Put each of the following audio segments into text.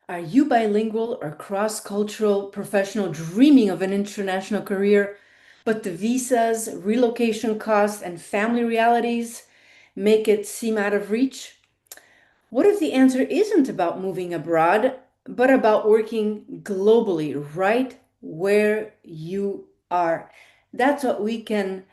Are you bilingual or cross-cultural professional dreaming of an international career, but the visas, relocation costs, and family realities make it seem out of reach? What if the answer isn't about moving abroad, but about working globally, right where you are? That's what we can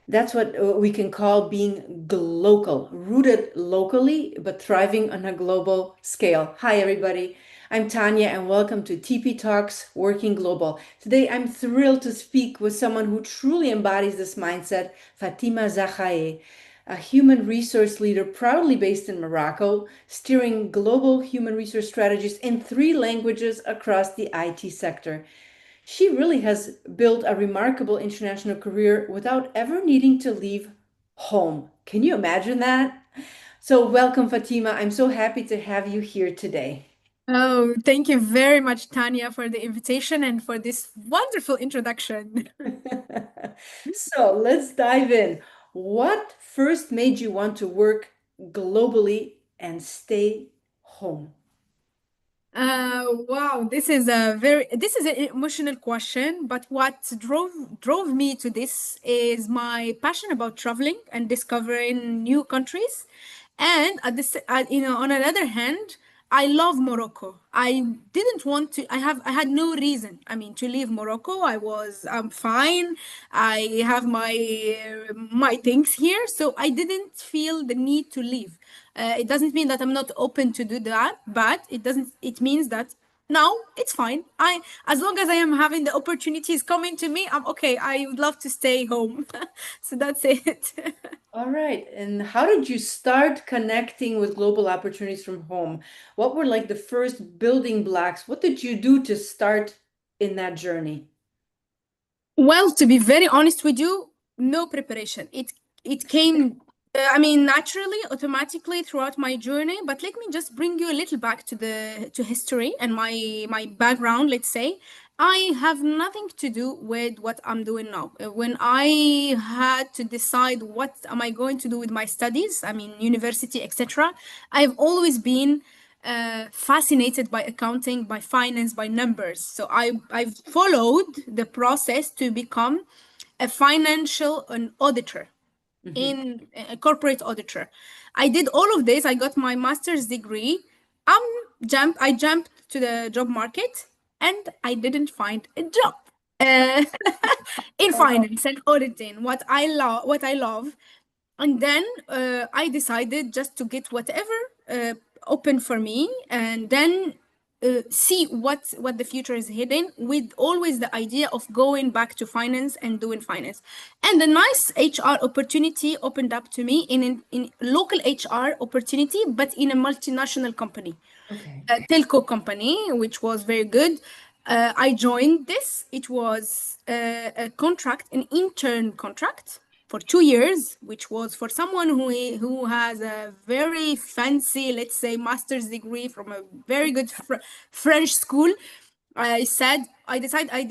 that's what we can call being glocal, rooted locally, but thriving on a global scale. Hi, everybody. I'm Tanja, and welcome to TP Talks Working Global. Today, I'm thrilled to speak with someone who truly embodies this mindset, Fatima Zahrae, a human resource leader proudly based in Morocco, steering global human resource strategies in 3 languages across the IT sector. She really has built a remarkable international career without ever needing to leave home. Can you imagine that? So, welcome, Fatima. I'm so happy to have you here today. Oh, thank you very much, Tanya, for the invitation and for this wonderful introduction. So, let's dive in. What first made you want to work globally and stay home? Wow, this is an emotional question, but what drove me to this is my passion about traveling and discovering new countries. And on another hand, I love Morocco. I didn't want to. I had no reason. I mean, to leave Morocco. I'm fine. I have my things here, so I didn't feel the need to leave. It doesn't mean that I'm not open to do that, but it means that now it's fine. As long as I am having the opportunities coming to me, I'm okay. I would love to stay home. So that's it. All right. And how did you start connecting with global opportunities from home? What were like the first building blocks? What did you do to start in that journey? Well, to be very honest with you, no preparation. It came, I mean, naturally, automatically throughout my journey. But let me just bring you a little back to history and my background. Let's say I have nothing to do with what I'm doing now. When I had to decide what am I going to do with my studies, I mean, university, etc., I've always been fascinated by accounting, by finance, by numbers. So I've followed the process to become a financial an auditor Mhm. in a corporate auditor. I did all of this. I got my master's degree. I jumped to the job market and I didn't find a job. Uh, in Oh, finance and auditing, what I love, and then I decided just to get whatever open for me, and then see what the future is hidden, with always the idea of going back to finance and doing finance. And a nice HR opportunity opened up to me in local HR opportunity, but in a multinational company, okay. a telco company, which was very good. I joined this. It was a contract, an intern contract for 2 years, which was for someone who has a very fancy, let's say, master's degree from a very good French school. I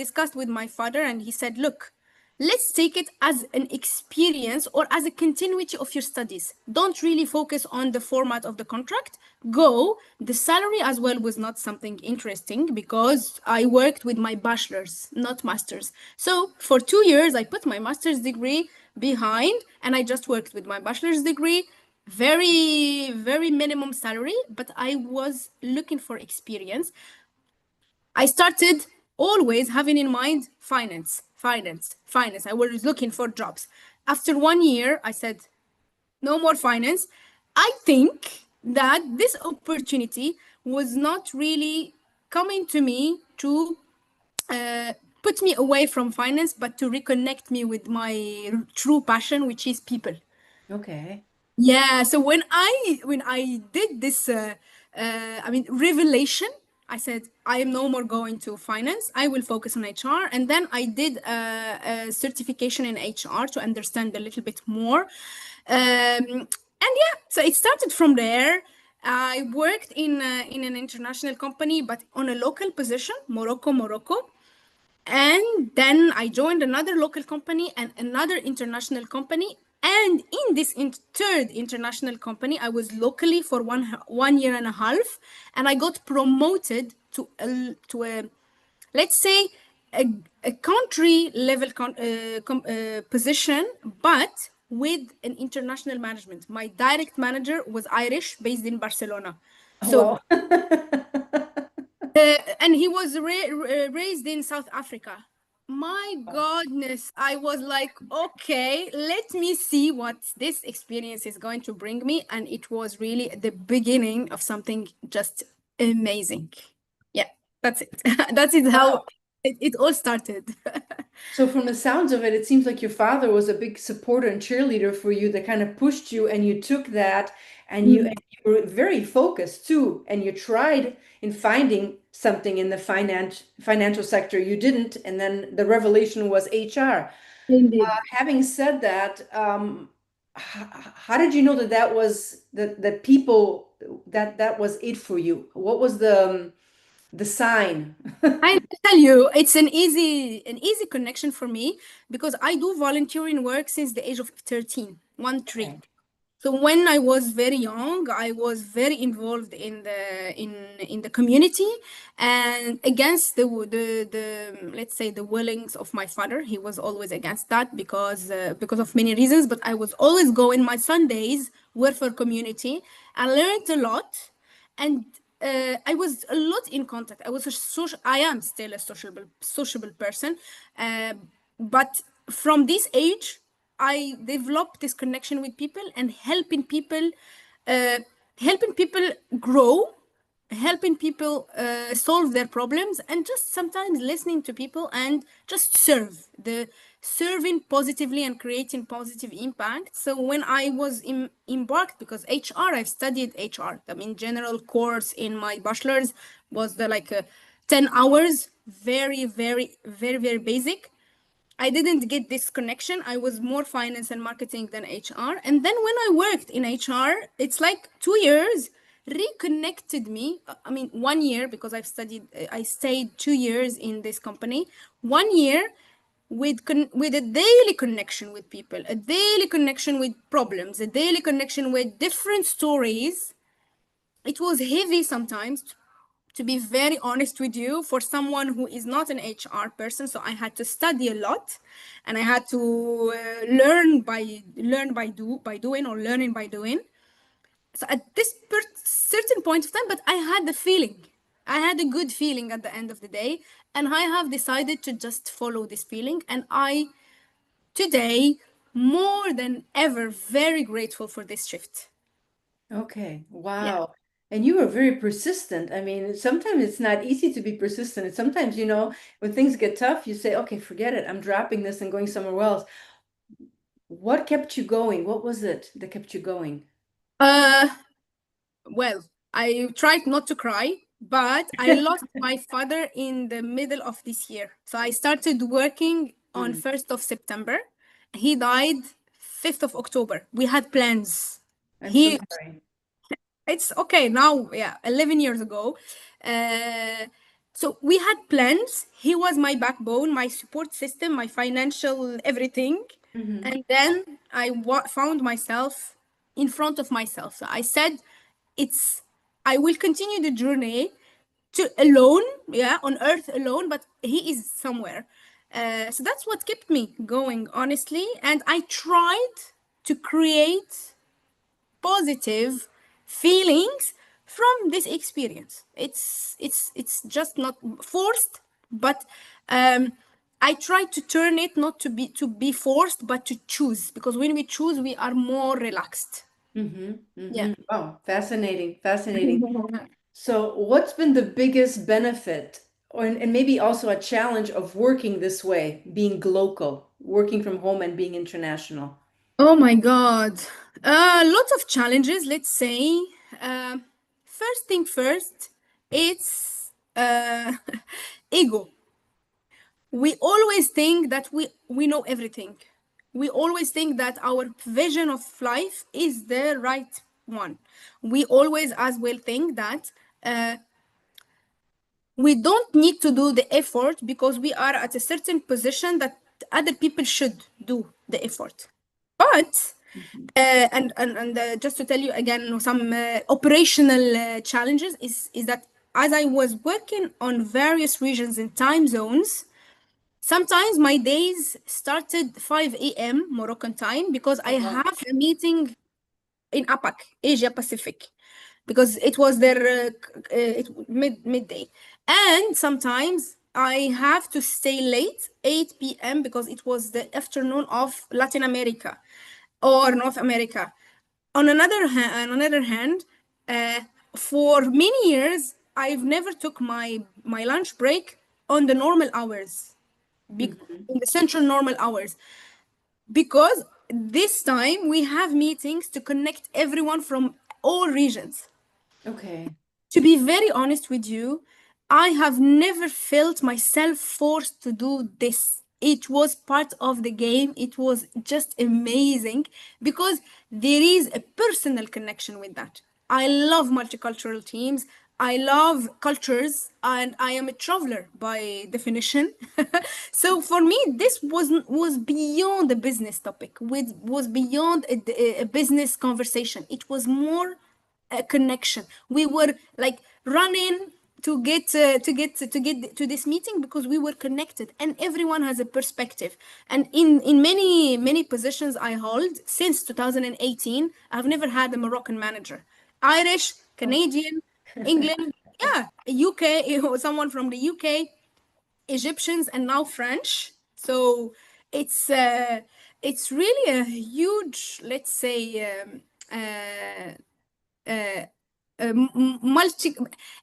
discussed with my father, and he said, "Look, let's take it as an experience or as a continuity of your studies. Don't really focus on the format of the contract. Go. The salary as well was not something interesting because I worked with my bachelor's, not master's. So for 2 years, I put my master's degree behind and I just worked with my bachelor's degree. Very, very minimum salary, but I was looking for experience. I started always having in mind finance, finance, finance. I was looking for jobs. After 1 year, I said, no more finance. I think that this opportunity was not really coming to me to uh, put me away from finance, but to reconnect me with my true passion, which is people. Okay. Yeah, so when I did this, I mean, revelation, I said I am no more going to finance. I will focus on HR, and then I did a certification in HR to understand a little bit more. And yeah, so it started from there. I worked in an international company, but on a local position, Morocco. And then I joined another local company and another international company. And in this third international company, I was locally for 1 year and a half, and I got promoted to a let's say a, a country level position, but with an international management. My direct manager was Irish, based in Barcelona. Oh, So wow. and he was raised in South Africa. My goodness, I was like, okay, let me see what this experience is going to bring me. And it was really the beginning of something just amazing. Yeah, that's it. That is how Wow. it all started. So from the sounds of it, it seems like your father was a big supporter and cheerleader for you that kind of pushed you and you took that and you were very focused too. And you tried in finding something in the financial sector. You didn't, and then the revelation was HR. Indeed. Having said that, how did you know that that was that people that was it for you? What was the sign? I tell you, it's an easy connection for me because I do volunteering work since the age of 13, 1 3. Okay. So when I was very young, I was very involved in the community and against the let's say the willings of my father. He was always against that because of many reasons. But I was always going. My Sundays were for community. I learned a lot, and I was a lot in contact. I was a social. I am still a sociable person, uh, but from this age, I developed this connection with people and uh, helping people grow, helping people solve their problems, and just sometimes listening to people and just serving positively and creating positive impact. So when I was embarked, because HR, I've studied HR. I mean, general course in my bachelor's was the like 10 hours, very, very, very, very basic. I didn't get this connection. I was more finance and marketing than HR. And then when I worked in HR, it's like 2 years reconnected me. I mean, 1 year because I stayed 2 years in this company. 1 year with a daily connection with people, a daily connection with problems, a daily connection with different stories. It was heavy sometimes, to be very honest with you, for someone who is not an HR person. So I had to study a lot, and I had to learn by doing, or learning by doing. So at this certain point of time, but I had the feeling, I had a good feeling at the end of the day, and I have decided to just follow this feeling. And I today more than ever very grateful for this shift. Okay. Yeah. Wow. And you were very persistent. I mean, sometimes it's not easy to be persistent. And sometimes, when things get tough, you say, okay, forget it. I'm dropping this and going somewhere else. What kept you going? What was it that kept you going? Uh, Well, I tried not to cry, but I lost my father in the middle of this year. So I started working on Mm, 1st of September. He died 5th of October. We had plans. I'm so He sorry. It's okay now, yeah, 11 years ago. Uh, so we had plans. He was my backbone, my support system, my financial everything. Hmm. And then I found myself in front of myself. So I said, it's, I will continue the journey to alone, yeah, on earth alone, but he is somewhere. So that's what kept me going, honestly. And I tried to create positive feelings from this experience. It's just not forced, but um, I try to turn it not to be forced, but to choose, because when we choose, we are more relaxed. Hmm. Yeah. Hmm. Oh, fascinating, fascinating. So, what's been the biggest benefit, and maybe also a challenge of working this way, being glocal, working from home and being international? Oh my God. Lots of challenges, let's say. Um First thing first, it's ego. We always think that we know everything. We always think that our vision of life is the right one. We always as well think that we don't need to do the effort because we are at a certain position that other people should do the effort. But Mhm. And just to tell you again, some operational challenges is that as I was working on various regions and time zones, sometimes my days started 5 a.m. Moroccan time because I Oh, wow. have a meeting in APAC, Asia Pacific, because it was their midday, and sometimes I have to stay late 8 p.m. because it was the afternoon of Latin America or North America. On another hand, uh, for many years I've never took my lunch break on the normal hours, Mhm. in the central normal hours, because this time we have meetings to connect everyone from all regions. Okay. To be very honest with you, I have never felt myself forced to do this. It was part of the game. It was just amazing because there is a personal connection with that. I love multicultural teams. I love cultures, and I am a traveler by definition. So for me, this was beyond a business topic. Was beyond a business conversation. It was more a connection. We were like running to get to this meeting because we were connected, and everyone has a perspective. And in many positions I hold since 2018, I've never had a Moroccan manager. Irish, Oh. Canadian, England, yeah, UK, someone from the UK, Egyptians, and now French. So it's uh, it's really a huge, let's say, multi.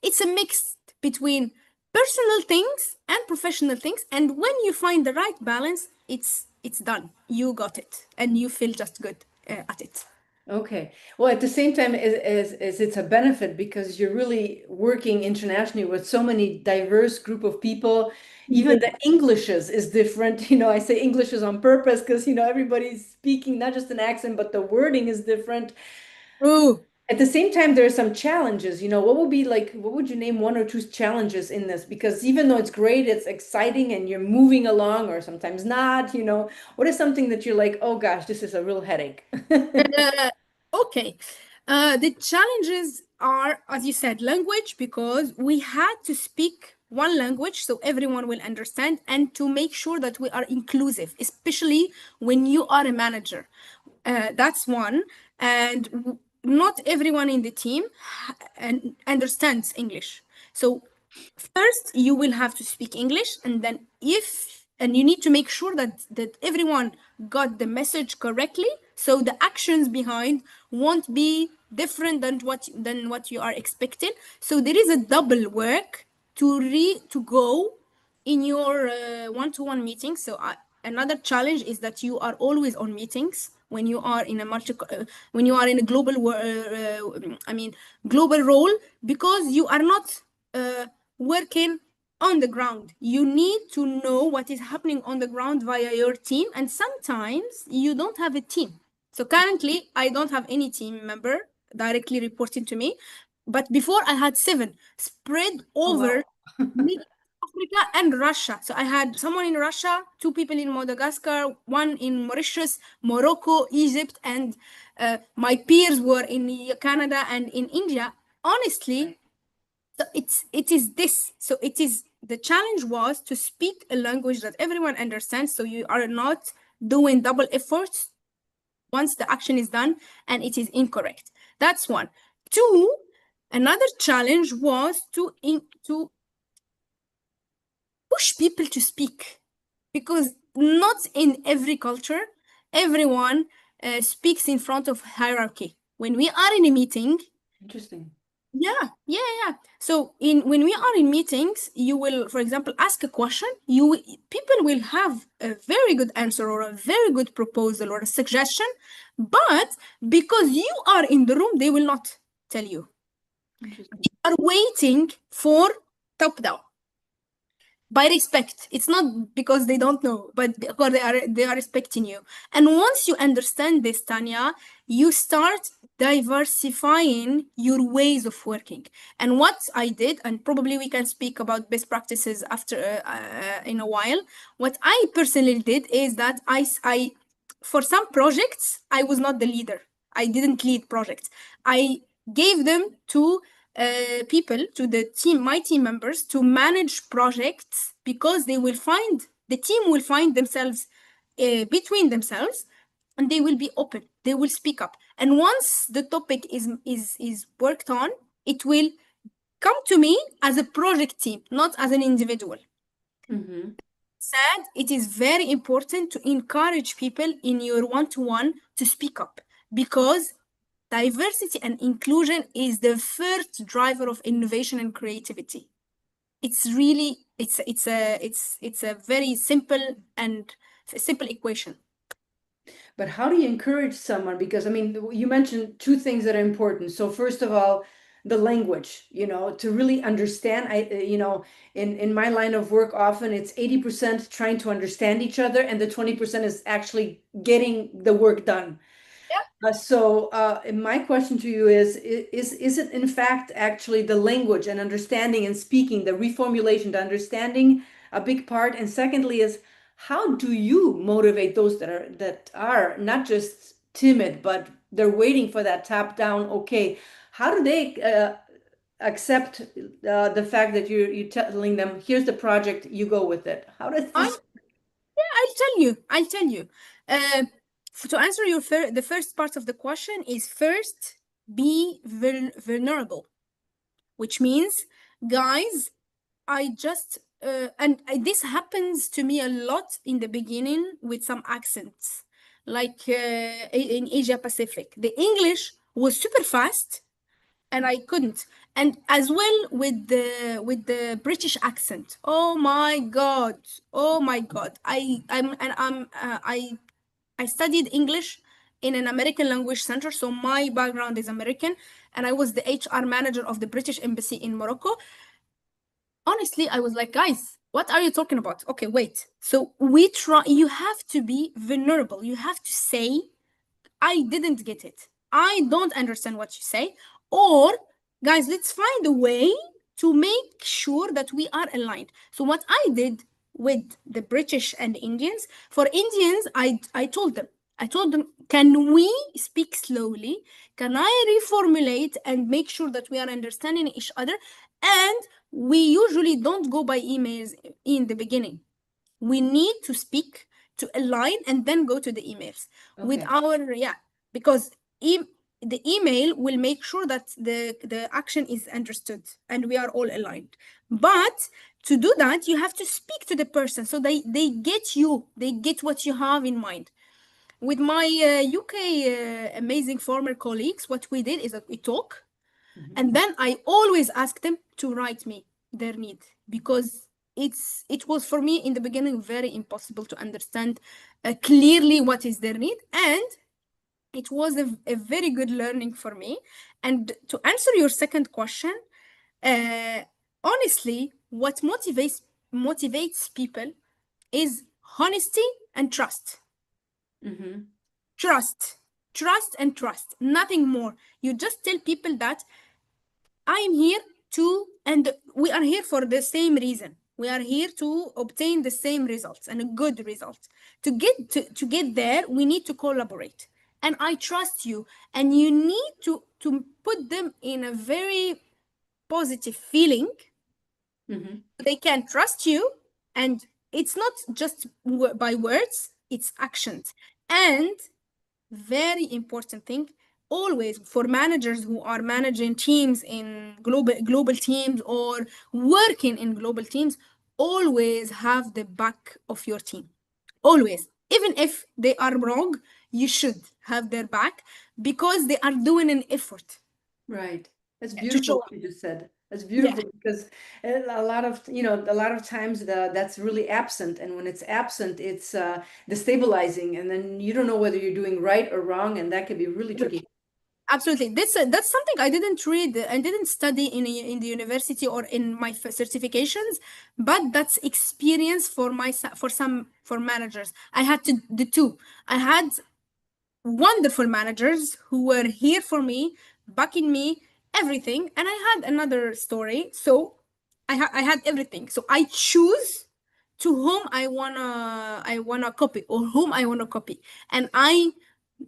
It's a mix between personal things and professional things, and when you find the right balance, it's done. You got it, and you feel just good at it. Okay. Well, at the same time, as it's a benefit because you're really working internationally with so many diverse group of people. Even the Englishes is different. I say Englishes on purpose because, everybody's speaking not just an accent, but the wording is different. True. At the same time, there are some challenges. What would you name one or two challenges in this? Because even though it's great, it's exciting and you're moving along, or sometimes not. What is something that you're like, oh gosh, this is a real headache? Uh, okay. The challenges are, as you said, language, because we had to speak one language so everyone will understand, and to make sure that we are inclusive, especially when you are a manager. That's one. And not everyone in the team understands English. So first you will have to speak English, and then if and you need to make sure that everyone got the message correctly, so the actions behind won't be different than what you are expecting. So there is a double work to go in your one-to-one meetings. So another challenge is that you are always on meetings when you are in a when you are in a I mean global role, because you are not working on the ground. You need to know what is happening on the ground via your team, and sometimes you don't have a team. So currently, I don't have any team member directly reporting to me, but before I had seven spread Oh, over wow. Middle Africa and Russia. So I had someone in Russia, two people in Madagascar, one in Mauritius, Morocco, Egypt, and my peers were in Canada and in India. Honestly, Right. so it is this. So it is the challenge was to speak a language that everyone understands, so you are not doing double efforts once the action is done and it is incorrect. That's one. Two, another challenge was to push people to speak, because not in every culture everyone speaks in front of hierarchy. When we are in a meeting, Interesting. yeah. So in when we are in meetings, you will, for example, ask a question. People will have a very good answer or a very good proposal or a suggestion, but because you are in the room, they will not tell you. Interesting. Are waiting for top down, by respect. It's not because they don't know, but because they are respecting you. And once you understand this, Tanya, you start diversifying your ways of working. And what I did, and probably we can speak about best practices after in a while. What I personally did is that I for some projects, I was not the leader. I didn't lead projects. I gave them to people, to the team, my team members, to manage projects because the team will find themselves between themselves, and they will be open. They will speak up. And once the topic is worked on, it will come to me as a project team, not as an individual. Mm-hmm. Said it is very important to encourage people in your one-to-one to speak up, because diversity and inclusion is the first driver of innovation and creativity. It's really it's a very simple and simple equation. But how do you encourage someone? Because I mean, you mentioned two things that are important. So first of all, the language, to really understand. In my line of work, often it's 80% trying to understand each other, and the 20% is actually getting the work done. My question to you is it in fact actually the language and understanding and speaking, the reformulation, the understanding a big part? And secondly is how do you motivate those that are not just timid, but they're waiting for that top down, okay, how do they accept the fact that you're telling them, here's the project, you go with it? How does I this? I'll tell you. I'll tell you. Uh, to answer the first part of the question is, first, be vulnerable, which means, guys, I just this happens to me a lot in the beginning with some accents, like in Asia Pacific. The English was super fast, and I couldn't. And as well with the British accent. Oh my God! Oh my God! I studied English in an American language center, so my background is American, and I was the HR manager of the British Embassy in Morocco. Honestly, I was like, guys, what are you talking about? Okay, wait. So we try, you have to be vulnerable. You have to say, I didn't get it. I don't understand what you say. Or, guys, let's find a way to make sure that we are aligned. So, what I did with the British and Indians, for Indians, I told them, can we speak slowly? Can I reformulate and make sure that we are understanding each other? And we usually don't go by emails in the beginning. We need to speak to align and then go to the emails with Okay. our, yeah, because the email will make sure that the action is understood and we are all aligned. But to do that, you have to speak to the person so they get you, they get what you have in mind. With my UK amazing former colleagues, what we did is that we talk, Mhm. and then I always ask them to write me their need, because it was for me in the beginning very impossible to understand clearly what is their need, and it was a very good learning for me. And to answer your second question, uh, honestly, what motivates people is honesty and trust. Mhm. Trust, trust, and trust. Nothing more. You just tell people that I am here to, and we are here for the same reason. We are here to obtain the same results and a good result. To get there, we need to collaborate. And I trust you. And you need to put them in a very positive feeling. Mhm. They can trust you. And it's not just by words, it's actions. And very important thing, always for managers who are managing teams in global teams or working in global teams, always have the back of your team. Always, even if they are wrong, you should have their back, because they are doing an effort Right. That's to beautiful show what up. you just said. That's Yeah, beautiful because a lot of times that's really absent. And when it's absent, it's destabilizing. And then you don't know whether you're doing right or wrong. And that can be really tricky. absolutely. That's something I didn't read and didn't study in the university or in my certifications, but that's experience for for managers. I had to the two. I had wonderful managers who were here for me, backing me, everything, and I had another story. So I had everything. So I choose to whom I wanna copy or whom I wanna copy. And I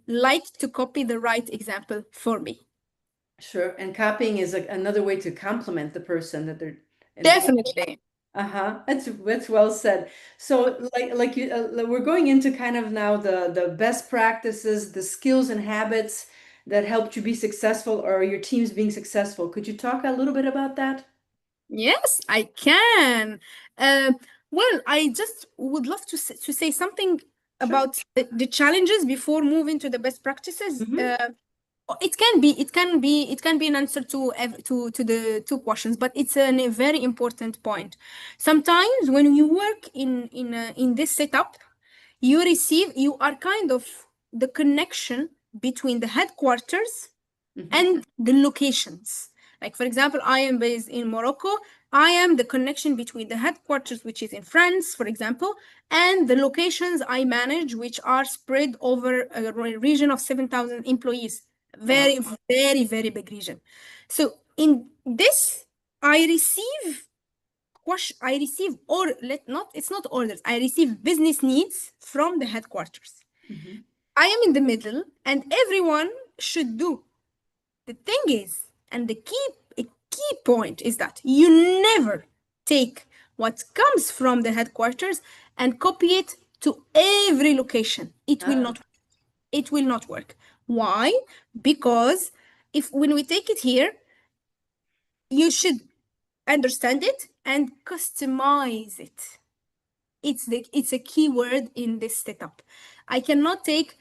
like to copy the right example for me. Sure. And copying is another way to compliment the person that they're involved. Definitely. Uh-huh. That's well said. So like you we're going into kind of now the best practices, the skills and habits that helped you be successful or your team's being successful. Could you talk a little bit about that? Yes, I can. Uh, well, I just would love to say something Sure. about the challenges before moving to the best practices. Mm-hmm. It can be an answer to to the two questions, but it's a very important point. Sometimes when you work in this setup, you are kind of the connection between the headquarters Mm-hmm. and the locations. Like, for example, I am based in Morocco. I am the connection between the headquarters, which is in France, for example, and the locations I manage, which are spread over a region of 7,000 employees. Wow. Very, very, very big region. So, in this, I receive I receive or let not it's not orders. I receive business needs from the headquarters. Mm-hmm. I am in the middle, and everyone should do. The thing is, and a key point is that you never take what comes from the headquarters and copy it to every location. Ah, It will not work. Why? Because if when we take it here, you should understand it and customize it. It's a key word in this setup. I cannot take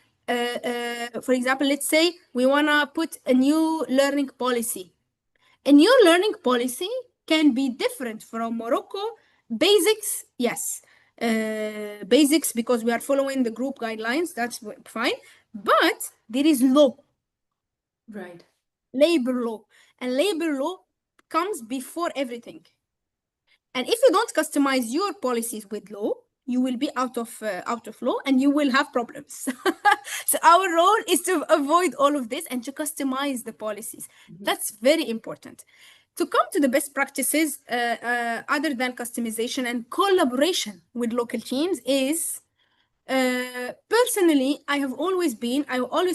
for example, let's say we wanna put a new learning policy. A new learning policy can be different from Morocco. Basics, yes. Basics because we are following the group guidelines, that's fine. But there is law, right. labor law, and labor law comes before everything. And if you don't customize your policies with law, you will be out of law and you will have problems. So our role is to avoid all of this and to customize the policies. Mm-hmm. That's very important. To come to the best practices, other than customization and collaboration with local teams, is personally, I have always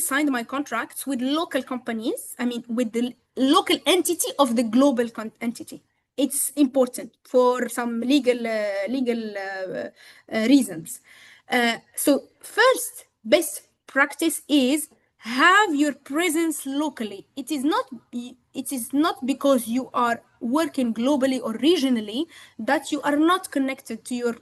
signed my contracts with local companies. I mean, with the local entity of the global entity. It's important for some legal reasons. So first, best practice is have your presence locally. It is not because you are working globally or regionally that you are not connected to your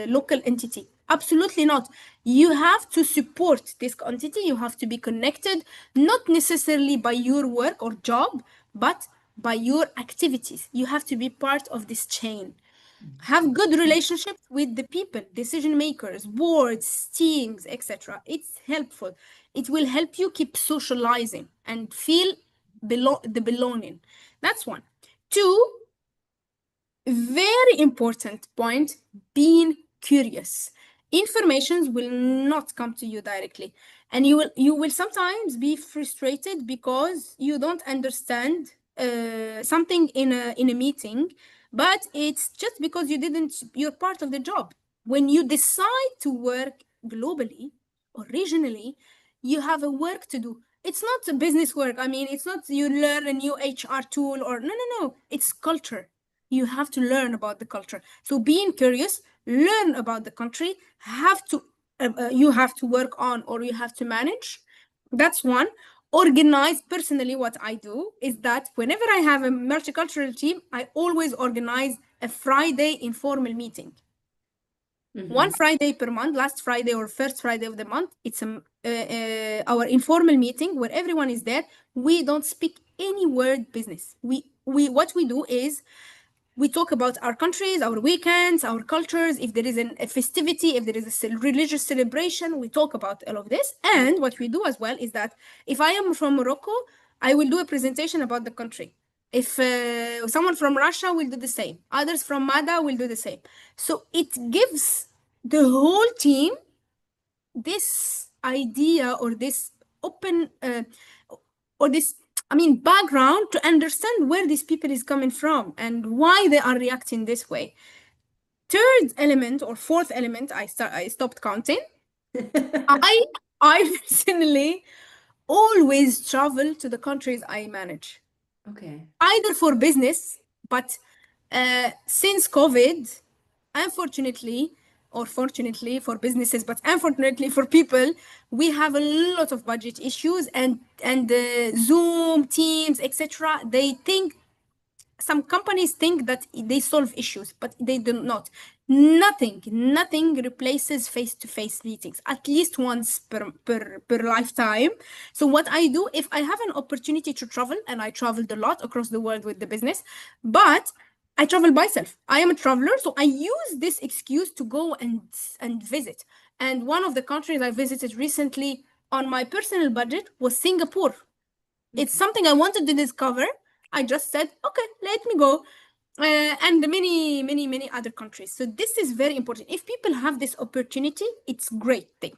local entity. Absolutely not. You have to support this entity. You have to be connected, not necessarily by your work or job, but by your activities. You have to be part of this chain. Have good relationships with the people, decision makers, boards, teams, etc. It's helpful. It will help you keep socializing and feel the belonging. That's one. Two, very important point, being curious. Informations will not come to you directly, and you will sometimes be frustrated because you don't understand something in a meeting, but it's just because you're part of the job. When you decide to work globally or regionally, you have a work to do. It's not a business work. I mean, it's not you learn a new HR tool or no. It's culture. You have to learn about the culture. So being curious, learn about the country, you have to work on or you have to manage. That's one. Organize. Personally, what I do is that whenever I have a multicultural team, I always organize a Friday informal meeting. Mm-hmm. One Friday per month, last Friday or first Friday of the month, it's our informal meeting where everyone is there. We don't speak any word business. We what we do is we talk about our countries, our weekends, our cultures. If there is a festivity, if there is a religious celebration, we talk about all of this. And what we do as well is that if I am from Morocco, I will do a presentation about the country. If someone from Russia will do the same, others from Mada will do the same. So it gives the whole team this idea or this open or this background to understand where these people is coming from and why they are reacting this way. third element or fourth element, I stopped counting. I I personally always travel to the countries I manage, Okay. either for business, but since COVID, unfortunately, or fortunately for businesses, but unfortunately for people, we have a lot of budget issues, and Zoom, Teams, etc. They think some companies think that they solve issues, but they do not. Nothing replaces face-to-face meetings, at least once per lifetime. So what I do, if I have an opportunity to travel, and I traveled a lot across the world with the business, but I travel myself. I am a traveler, so I use this excuse to go and visit. And one of the countries I visited recently on my personal budget was Singapore. It's Okay. something I wanted to discover. I just said, okay, let me go. And many other countries. So this is very important. If people have this opportunity, it's great thing.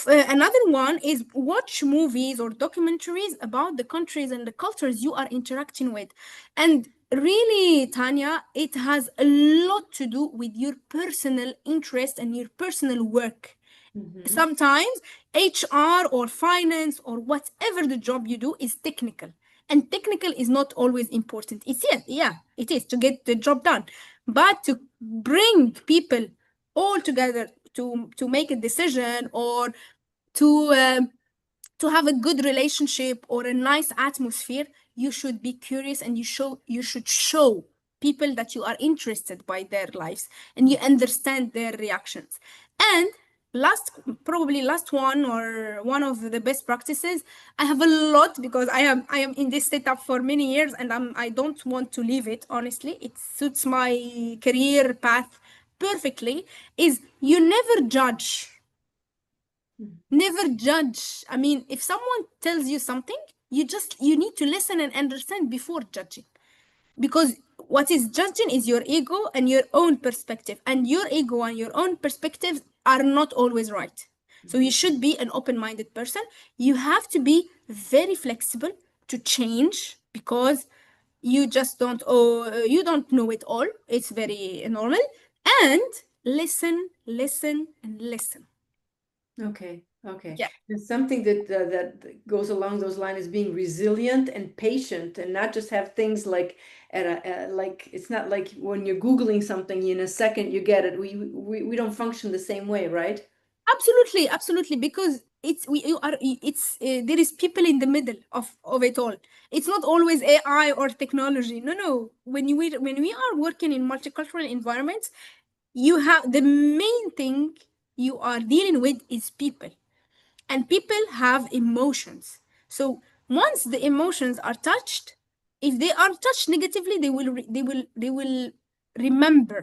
Another one is watch movies or documentaries about the countries and the cultures you are interacting with. And really, Tanya, it has a lot to do with your personal interest and your personal work. Mm-hmm. Sometimes HR or finance or whatever the job you do is technical. And technical is not always important. It's yeah, it is to get the job done. But to bring people all together to make a decision, or to to have a good relationship or a nice atmosphere, you should be curious, and you should show people that you are interested by their lives and you understand their reactions. And last, probably last one, or one of the best practices, I have a lot because I am in this setup for many years, and I don't want to leave it. Honestly, it suits my career path perfectly. Is you never judge. Never judge. I mean, if someone tells you something, you need to listen and understand before judging. Because what is judging is your ego and your own perspective. And your ego and your own perspectives are not always right. So you should be an open-minded person. You have to be very flexible to change, because you don't know it all. It's very normal. And listen, listen, and listen. Okay, okay. Yeah. And something that goes along those lines is being resilient and patient, and not just have things like like it's not like when you're Googling something, in a second you get it. We don't function the same way, right? Absolutely, absolutely, because there is people in the middle of it all. It's not always AI or technology. No, no. When we are working in multicultural environments, you have the main thing you are dealing with is people, and people have emotions. So once the emotions are touched, if they are touched negatively, they will remember,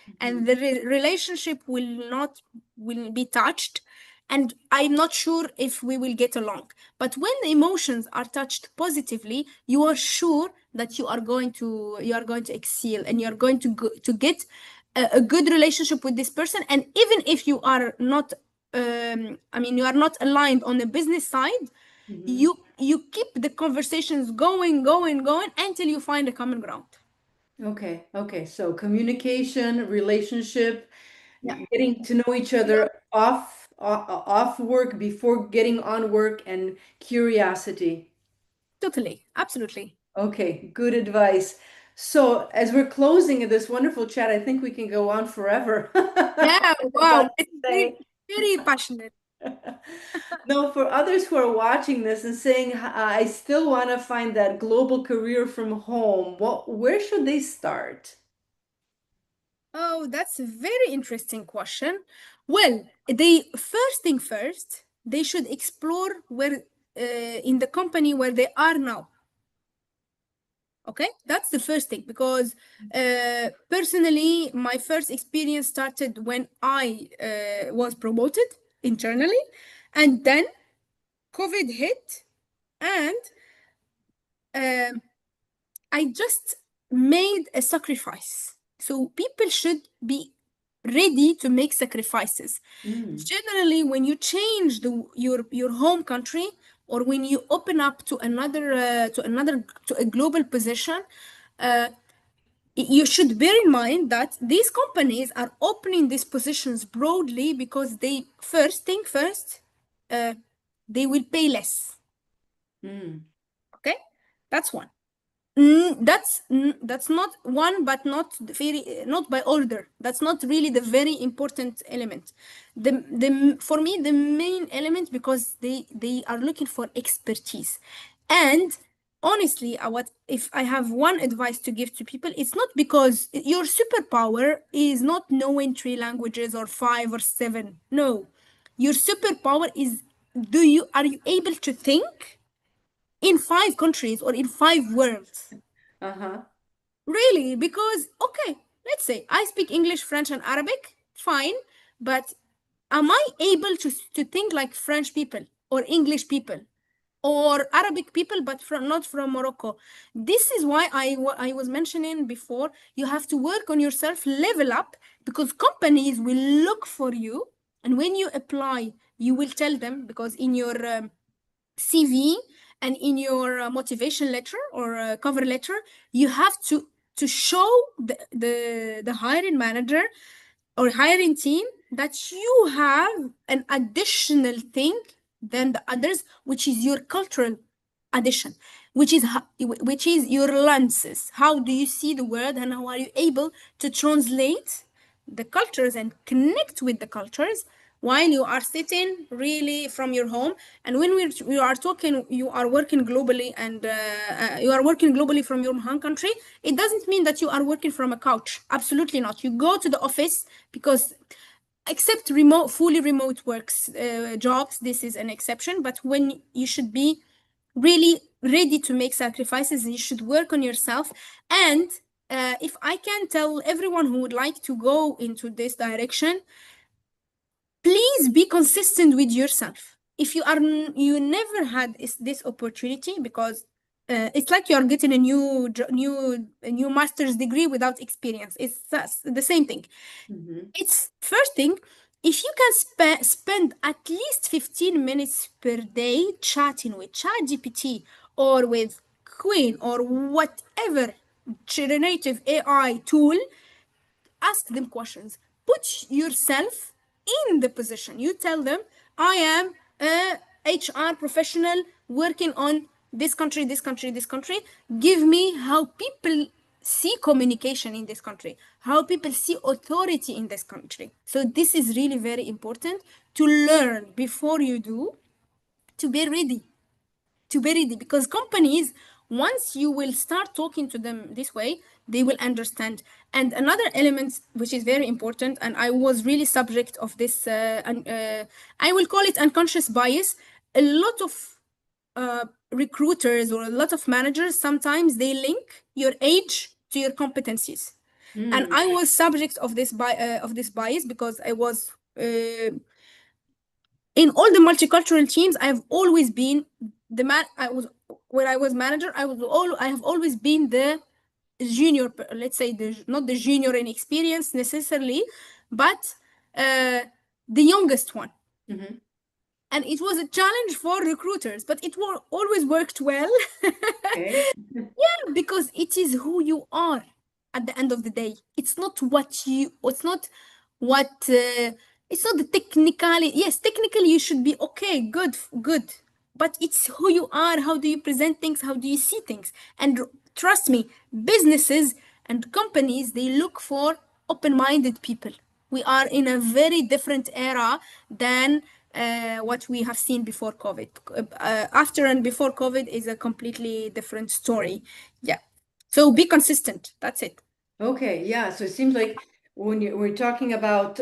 Mhm. and the relationship will be touched, and I'm not sure if we will get along. But when the emotions are touched positively, you are sure that you are going to excel, and you are going to get a good relationship with this person. And even if you are not, I mean, you are not aligned on the business side, Mhm. you keep the conversations going until you find a common ground. Okay, okay. So communication, relationship, Yeah, getting to know each yeah, other off work, before getting on work, and curiosity. totally, absolutely. Okay, good advice. So, as we're closing this wonderful chat, I think we can go on forever. Yeah, I wow, gotta it's very, say. very passionate. No, for others who are watching this and saying, I still want to find that global career from home, where should they start? Oh, that's a very interesting question. Well, they first thing first, they should explore where in the company where they are now. Okay, that's the first thing, because personally, my first experience started when I was promoted internally, and then COVID hit, and um I just made a sacrifice. So people should be ready to make sacrifices. Mm, Generally, when you change your home country, or when you open up to another to a global position, You should bear in mind that these companies are opening these positions broadly because they first think first, uh, they will pay less. Mm. Okay, that's one. That's not one, but not very, not by order. That's not really the very important element. The For me, the main element, because they are looking for expertise. And honestly, what if I have one advice to give to people, it's not because your superpower is not knowing three languages or five or seven. No, your superpower is, are you able to think in five countries or in five worlds? Uh-huh. Really? Because, okay, let's say I speak English, French, and Arabic, fine, but am I able to think like French people or English people or Arabic people, but from not from Morocco? This is why I was mentioning before, you have to work on yourself, level up, because companies will look for you. And when you apply, you will tell them, because in your CV and in your motivation letter or cover letter, you have to show the hiring manager or hiring team that you have an additional thing than the others, which is your cultural addition, which is your lenses. How do you see the world, and how are you able to translate the cultures and connect with the cultures while you are sitting really from your home? And when we are talking, you are working globally, and you are working globally from your home country, it doesn't mean that you are working from a couch. Absolutely not. You go to the office, because except remote, fully remote works jobs, this is an exception. But when you should be really ready to make sacrifices, you should work on yourself. And if I can tell everyone who would like to go into this direction, please be consistent with yourself. If you never had this opportunity, because it's like you're getting a new master's degree without experience. It's the same thing. Mm-hmm. It's first thing, if you can spend at least 15 minutes per day chatting with ChatGPT or with Queen or whatever generative AI tool, ask them questions. Put yourself in the position. You tell them, I am a HR professional working on this country, this country, this country. Give me how people see communication in this country, how people see authority in this country. So this is really very important to learn before you do, to be ready, because companies, once you will start talking to them this way, they will understand. And another element which is very important, and I was really subject of this, I will call it unconscious bias. A lot of recruiters or a lot of managers, sometimes they link your age to your competencies. And Mm. I was subject of this bias, because I was in all the multicultural teams. I've always been the man. I was When I was manager, I have always been the junior. Let's say not the junior in experience necessarily, but uh, the youngest one. Mm-hmm. And it was a challenge for recruiters, but always worked well. Okay. Because it is who you are at the end of the day. It's not what it's not the technicality. Yes, technically you should be okay, good, but it's who you are. How do you present things? How do you see things? And trust me, businesses and companies, they look for open-minded people. We are in a very different era than what we have seen before COVID. After and before COVID is a completely different story. Yeah. So be consistent. That's it. Okay, yeah. So it seems like we're talking about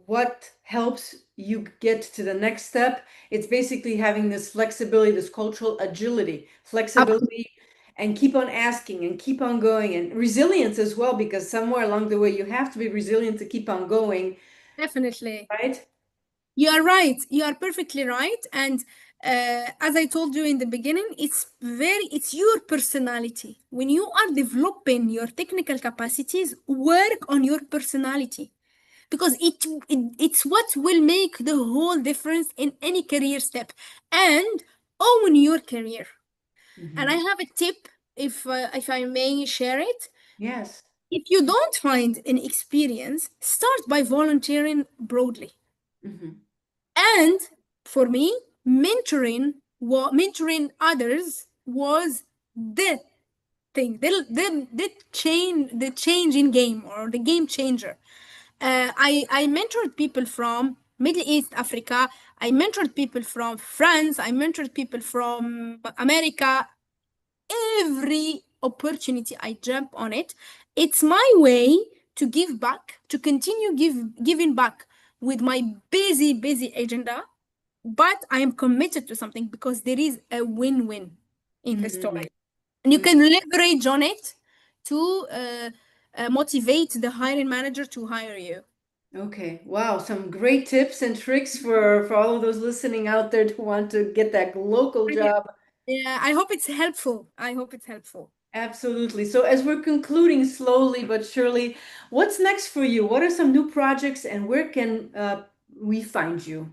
what helps you get to the next step, it's basically having this flexibility, this cultural agility, flexibility, and keep on asking and keep on going, and resilience as well, because somewhere along the way you have to be resilient to keep on going, Definitely. right? You are right. You are perfectly right. And as I told you in the beginning, it's your personality. When you are developing your technical capacities, work on your personality, because it's what will make the whole difference in any career step. And own your career. And I Mhm. have a tip, if I may share it. Yes. If you don't find an experience, start by volunteering broadly. Hmm. And for me, mentoring others was the thing, the change in game or the game changer. I mentored people from Middle East, Africa. I mentored people from France. I mentored people from America. Every opportunity I jump on it. It's my way to give back, to continue giving back with my busy agenda, but I am committed to something because there is a win-win in the Hmm. story. And you can leverage on it to motivate the hiring manager to hire you. Okay. Wow. Some great tips and tricks for all of those listening out there to want to get that local Yeah, job. yeah, I hope it's helpful. I hope it's helpful. Absolutely. So as we're concluding slowly but surely, what's next for you? What are some new projects and where can we find you?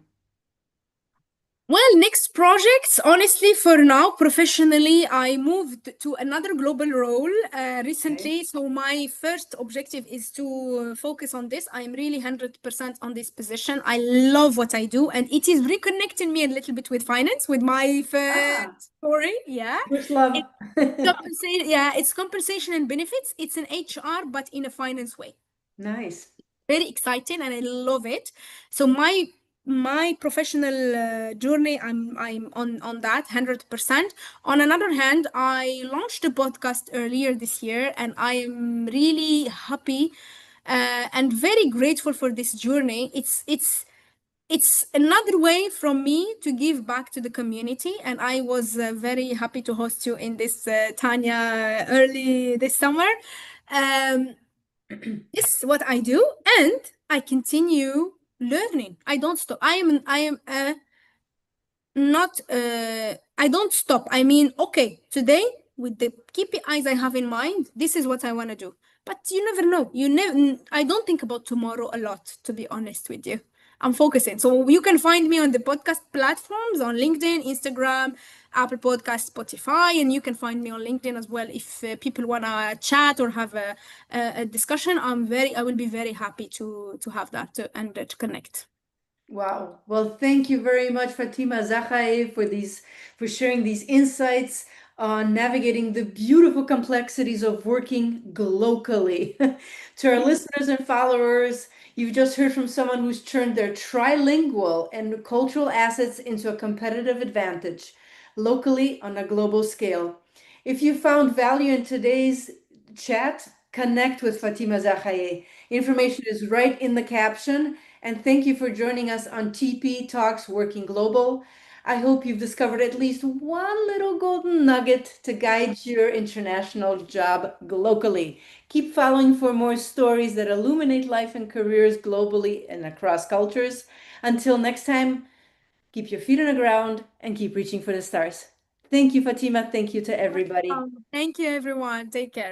Well, next projects, honestly, for now, professionally, I moved to another global role Okay. recently. So my first objective is to focus on this. I'm really 100% on this position. I love what I do, and it is reconnecting me a little bit with finance, with my Ah, first story. Yeah. first love. It's compensation, yeah, it's compensation and benefits. It's an HR, but in a finance way. Nice. Very exciting and I love it. So my professional journey, I'm on that 100%. On another hand, I launched a podcast earlier this year and I am really happy and very grateful for this journey. It's another way from me to give back to the community, and I was very happy to host you in this Tanya early this summer. Um, this is what I do, and I continue learning. I don't stop. I am a not I don't stop. I mean, okay, today with the KPIs I have in mind, this is what I want to do. But you never know. You never I don't think about tomorrow a lot, to be honest with you. I'm focusing. So you can find me on the podcast platforms on LinkedIn, Instagram, Apple Podcast, Spotify, and you can find me on LinkedIn as well. If people want to chat or have a discussion, I will be very happy to have that and to connect. Wow. Well, thank you very much, Fatima Zahrae, for sharing these insights on navigating the beautiful complexities of working globally. To our listeners and followers, you've just heard from someone who's turned their trilingual and cultural assets into a competitive advantage locally on a global scale. If you found value in today's chat, connect with Fatima Zahrae. Information is right in the caption. And thank you for joining us on TP Talks Working Global. I hope you've discovered at least one little golden nugget to guide your international job locally. Keep following for more stories that illuminate life and careers globally and across cultures. Until next time, keep your feet on the ground and keep reaching for the stars. Thank you, Fatima. Thank you to everybody. Thank you, everyone. Take care.